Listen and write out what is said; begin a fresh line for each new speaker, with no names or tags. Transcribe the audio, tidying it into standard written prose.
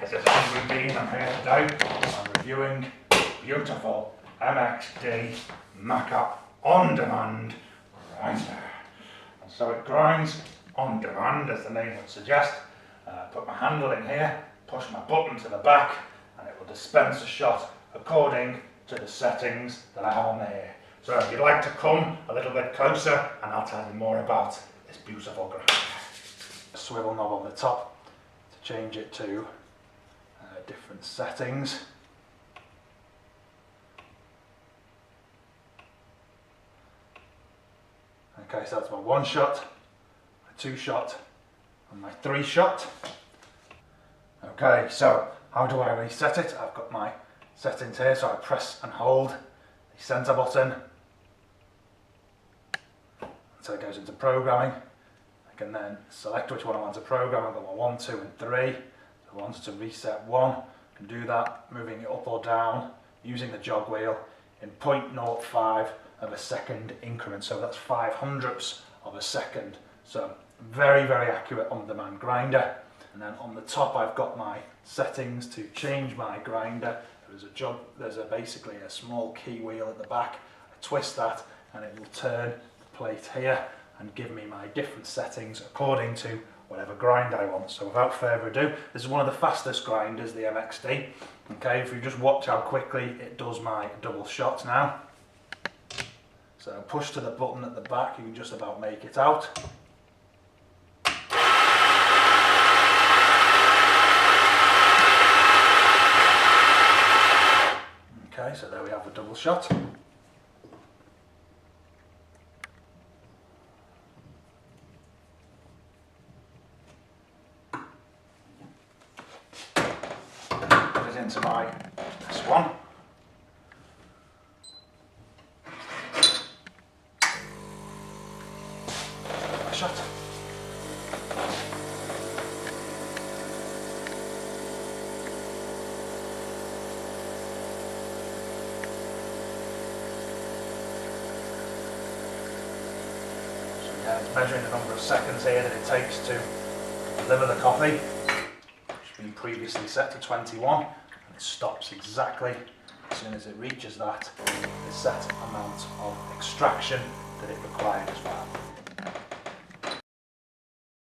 This is Andrew Dean. I'm here today. I'm reviewing beautiful MXD Macap on-demand grinder. And so it grinds on demand, as the name would suggest. Put my handle in here, push my button to the back, and it will dispense a shot according to the settings that I have on here. So if you'd like to come a little bit closer, and I'll tell you more about this beautiful grinder. A swivel knob on the top to change it to different settings. Okay, so that's my 1 shot, my 2 shot, and my 3 shot. Okay, so how do I reset it? I've got my settings here, so I press and hold the center button until it goes into programming. I can then select which one I want to program. I've got my 1, 2 and 3. If I wanted to reset 1, I can do that, moving it up or down using the jog wheel in 0.05 of a second increment, so that's 5/100ths of a second. So very, very accurate on-demand grinder. And then on the top I've got my settings to change my grinder. There's basically a small key wheel at the back. I twist that and it will turn the plate here and give me my different settings according to whatever grind I want. So without further ado, this is one of the fastest grinders, the MXD. Okay, if you just watch how quickly it does my double shot now. So push to the button at the back, you can just about make it out. Okay, so there we have a double shot. Put it into my S1. Shot. It's measuring the number of seconds here that it takes to deliver the coffee, which has been previously set to 21, and it stops exactly as soon as it reaches that the set amount of extraction that it requires as well.